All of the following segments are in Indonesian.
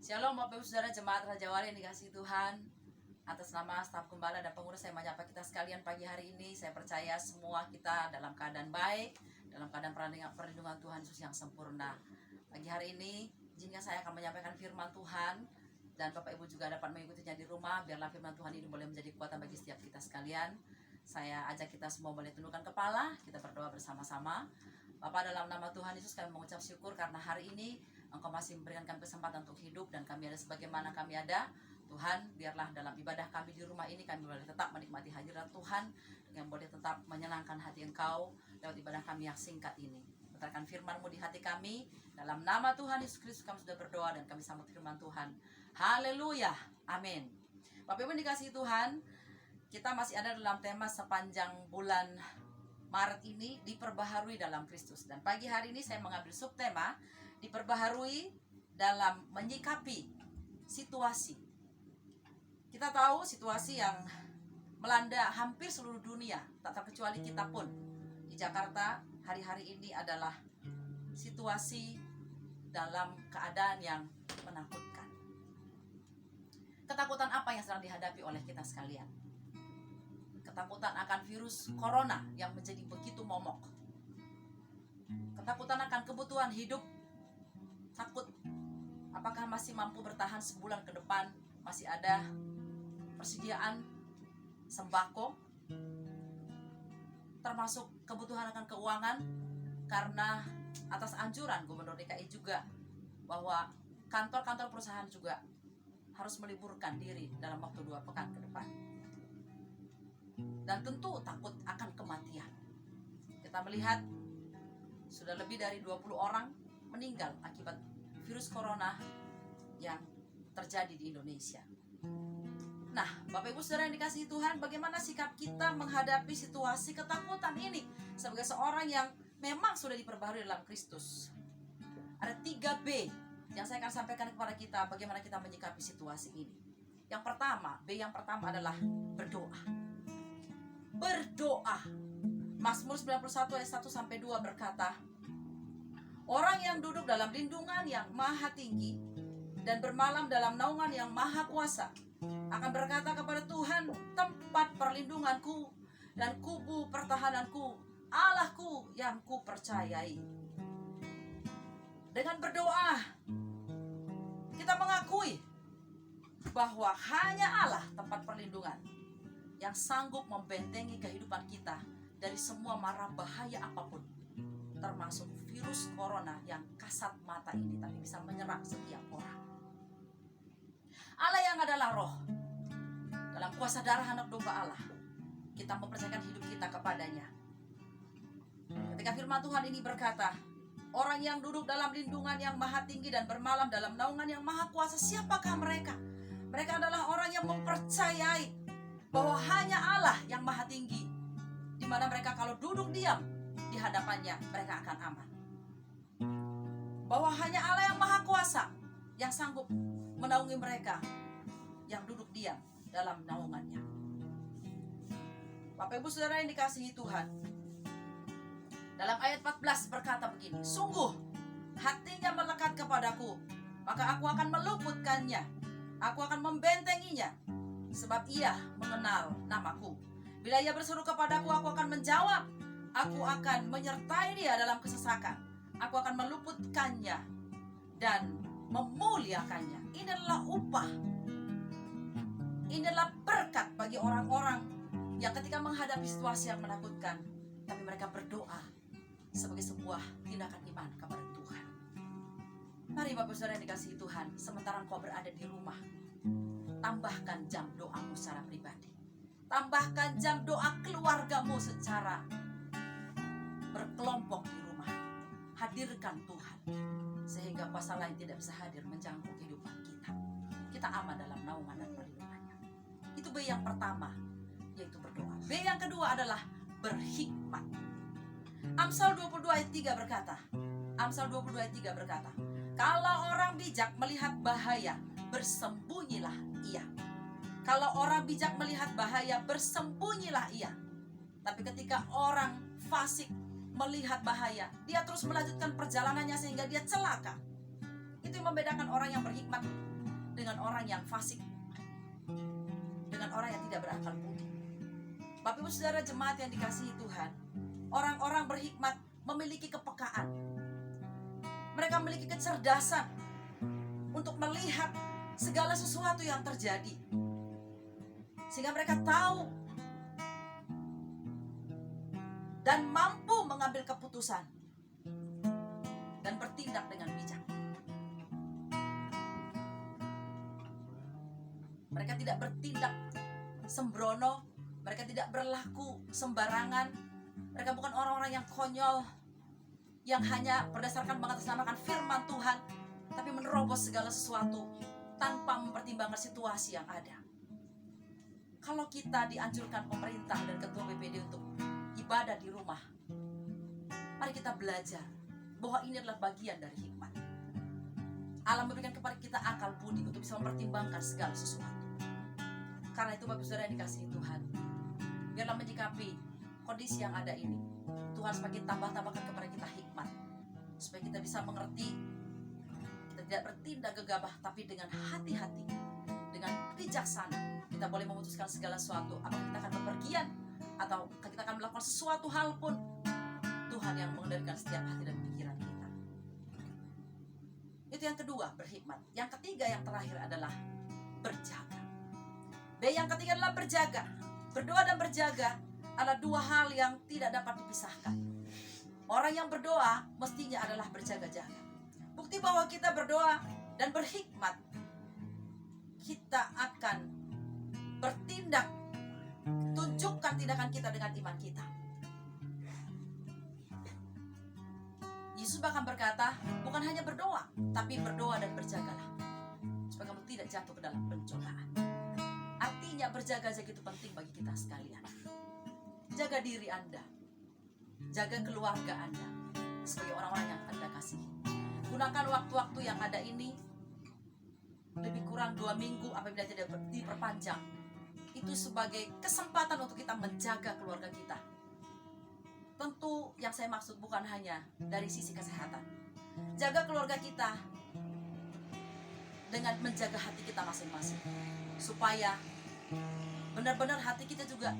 Shalom Bapak Ibu Saudara Jemaat Raja Wali yang dikasihi Tuhan. Atas nama staf gembala dan pengurus saya menyapa kita sekalian pagi hari ini. Saya percaya semua kita dalam keadaan baik, dalam keadaan perlindungan Tuhan Yesus yang sempurna. Pagi hari ini izinkan saya akan menyampaikan firman Tuhan, dan Bapak Ibu juga dapat mengikutinya di rumah. Biarlah firman Tuhan ini boleh menjadi kekuatan bagi setiap kita sekalian. Saya ajak kita semua boleh tundukkan kepala, kita berdoa bersama-sama. Bapak, dalam nama Tuhan Yesus kami mengucap syukur karena hari ini Engkau masih memberikan kami kesempatan untuk hidup, dan kami ada sebagaimana kami ada. Tuhan, biarlah dalam ibadah kami di rumah ini kami boleh tetap menikmati hadirat Tuhan, yang boleh tetap menyenangkan hati Engkau lewat ibadah kami yang singkat ini. Letakkan firman-Mu di hati kami. Dalam nama Tuhan Yesus Kristus kami sudah berdoa dan kami sambut firman Tuhan. Haleluya, amin. Bapak Ibu dikasihi Tuhan, kita masih ada dalam tema sepanjang bulan Maret ini, diperbaharui dalam Kristus. Dan pagi hari ini saya mengambil subtema diperbaharui dalam menyikapi situasi. Kita tahu situasi yang melanda hampir seluruh dunia, tak terkecuali kita pun. Di Jakarta hari-hari ini adalah situasi dalam keadaan yang menakutkan. Ketakutan apa yang sedang dihadapi oleh kita sekalian? Ketakutan akan virus corona yang menjadi begitu momok. Ketakutan akan kebutuhan hidup. Takut apakah masih mampu bertahan sebulan ke depan, masih ada persediaan sembako, termasuk kebutuhan akan keuangan, karena atas anjuran Gubernur DKI juga bahwa kantor-kantor perusahaan juga harus meliburkan diri dalam waktu 2 pekan ke depan. Dan tentu takut akan kematian. Kita melihat sudah lebih dari 20 orang meninggal akibat virus corona yang terjadi di Indonesia. Nah, Bapak Ibu Saudara yang dikasihi Tuhan, bagaimana sikap kita menghadapi situasi ketakutan ini sebagai seorang yang memang sudah diperbaharui dalam Kristus? Ada 3 B yang saya akan sampaikan kepada kita bagaimana kita menyikapi situasi ini. Yang pertama, B yang pertama adalah berdoa. Berdoa. Mazmur 91 ayat 1 sampai 2 berkata, orang yang duduk dalam lindungan yang maha tinggi dan bermalam dalam naungan yang maha kuasa akan berkata kepada Tuhan, tempat perlindunganku dan kubu pertahananku, Allahku yang kupercayai. Dengan berdoa, kita mengakui bahwa hanya Allah tempat perlindungan yang sanggup membentengi kehidupan kita dari semua mara bahaya apapun, termasuk virus corona yang kasat mata ini tapi bisa menyerang setiap orang. Allah yang adalah roh, dalam kuasa darah anak domba Allah, kita mempercayakan hidup kita kepadanya. Ketika firman Tuhan ini berkata, orang yang duduk dalam lindungan yang maha tinggi dan bermalam dalam naungan yang maha kuasa, siapakah mereka? Mereka adalah orang yang mempercayai bahwa hanya Allah yang maha tinggi, di mana mereka kalau duduk diam di hadapannya mereka akan aman. Bahwa hanya Allah yang maha kuasa yang sanggup menaungi mereka yang duduk diam dalam naungannya. Bapak Ibu Saudara yang dikasihi Tuhan, dalam ayat 14 berkata begini, sungguh hatinya melekat kepadaku, maka aku akan meluputkannya, aku akan membentenginya, sebab ia mengenal namaku. Bila ia berseru kepadaku, aku akan menjawab, aku akan menyertai dia dalam kesesakan, aku akan meluputkannya dan memuliakannya. Ini adalah upah, ini adalah berkat bagi orang-orang yang ketika menghadapi situasi yang menakutkan, tapi mereka berdoa sebagai sebuah tindakan iman kepada Tuhan. Mari Bapak Saudara yang dikasihi Tuhan, sementara engkau berada di rumah, tambahkan jam doamu secara pribadi, tambahkan jam doa keluargamu secara berkelompok di rumah. Hadirkan Tuhan, sehingga kuasa lain tidak bisa hadir menjangkau kehidupan kita. Kita aman dalam naungan dan perlindungannya. Itu B yang pertama, yaitu berdoa. B yang kedua adalah berhikmat. Amsal 22 ayat 3 berkata, Amsal 22 ayat 3 berkata, kalau orang bijak melihat bahaya, bersembunyilah ia. Kalau orang bijak melihat bahaya, bersembunyilah ia. Tapi ketika orang fasik melihat bahaya, dia terus melanjutkan perjalanannya sehingga dia celaka. Itu yang membedakan orang yang berhikmat dengan orang yang fasik, dengan orang yang tidak berakal budi. Bapak Ibu Saudara jemaat yang dikasihi Tuhan, orang-orang berhikmat memiliki kepekaan. Mereka memiliki kecerdasan untuk melihat segala sesuatu yang terjadi, sehingga mereka tahu dan mampu mengambil keputusan dan bertindak dengan bijak. Mereka tidak bertindak sembrono, mereka tidak berlaku sembarangan. Mereka bukan orang-orang yang konyol, yang hanya berdasarkan mengatasnamakan firman Tuhan, tapi menerobos segala sesuatu tanpa mempertimbangkan situasi yang ada. Kalau kita dianjurkan pemerintah dan ketua BPD untuk ibadah di rumah, mari kita belajar bahwa ini adalah bagian dari hikmat. Allah memberikan kepada kita akal budi untuk bisa mempertimbangkan segala sesuatu. Karena itu Bapak Saudara yang dikasihi Tuhan, biarlah menyikapi kondisi yang ada ini, Tuhan semakin tambahkan kepada kita hikmat, supaya kita bisa mengerti. Kita tidak bertindak gegabah, tapi dengan hati-hati, dengan bijaksana kita boleh memutuskan segala sesuatu. Apakah kita akan bepergian atau kita akan melakukan sesuatu hal pun, Tuhan yang mengendalikan setiap hati dan pikiran kita. Itu yang kedua, berhikmat. Yang ketiga, yang terakhir adalah berjaga. Yang ketiga adalah berjaga. Berdoa dan berjaga adalah dua hal yang tidak dapat dipisahkan. Orang yang berdoa mestinya adalah berjaga-jaga. Bukti bahwa kita berdoa dan berhikmat, kita akan bertindak, tunjukkan tindakan kita dengan iman kita. Yesus bahkan berkata, bukan hanya berdoa, tapi berdoa dan berjagalah, supaya kamu tidak jatuh ke dalam pencobaan. Artinya berjaga-jaga itu penting bagi kita sekalian. Jaga diri Anda, jaga keluarga Anda sebagai orang-orang yang Anda kasihi. Gunakan waktu-waktu yang ada ini, lebih kurang 2 minggu apabila tidak diperpanjang, itu sebagai kesempatan untuk kita menjaga keluarga kita. Tentu yang saya maksud bukan hanya dari sisi kesehatan. Jaga keluarga kita dengan menjaga hati kita masing-masing, supaya benar-benar hati kita juga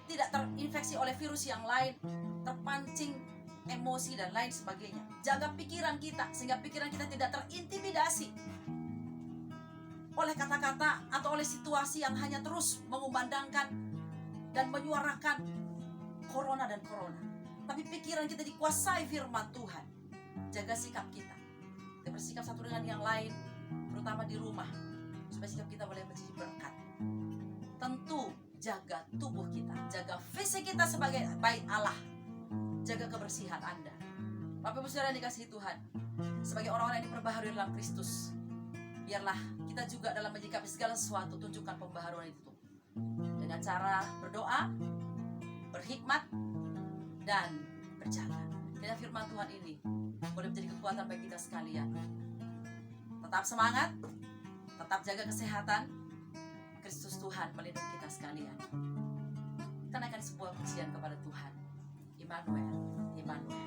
tidak terinfeksi oleh virus yang lain, terpancing emosi dan lain sebagainya. Jaga pikiran kita sehingga pikiran kita tidak terintimidasi oleh kata-kata atau oleh situasi yang hanya terus mengumandangkan dan menyuarakan corona dan corona. Tapi pikiran kita dikuasai firman Tuhan. Jaga sikap kita. Kita bersikap satu dengan yang lain, terutama di rumah, supaya sikap kita boleh menjadi berkat. Tentu jaga tubuh kita, jaga fisik kita sebagai bait Allah. Jaga kebersihan Anda. Bapak Ibu Saudara yang dikasihi Tuhan, sebagai orang-orang yang diperbaharui dalam Kristus, biarlah kita juga dalam menyikapi segala sesuatu tunjukkan pembaharuan itu dengan cara berdoa, berhikmat, dan berjaga. Kiranya firman Tuhan ini boleh menjadi kekuatan bagi kita sekalian. Tetap semangat, tetap jaga kesehatan. Kristus Tuhan melindungi kita sekalian. Kita naikkan sebuah pujian kepada Tuhan. Immanuel, Immanuel.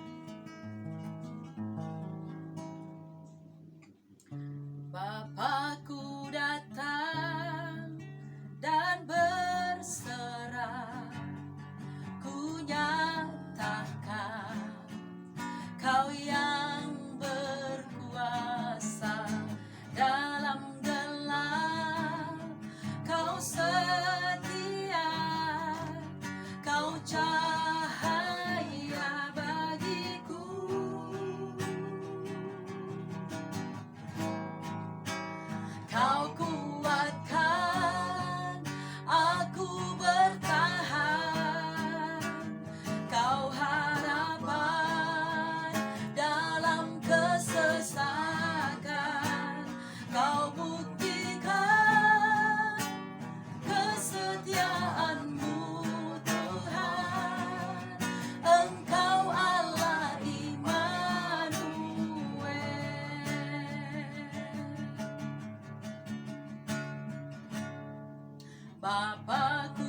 Bapakku datang dan berserah, ku nyatakan Kau yang berkuasa dalam gelap, Kau setia, Kau cahaya bagiku. Kau kuatkan aku bertahan, Kau harapan dalam kesesakan, Kau buktikan kesetiaan-Mu Tuhan, Engkau Allah Immanuel. Bapakku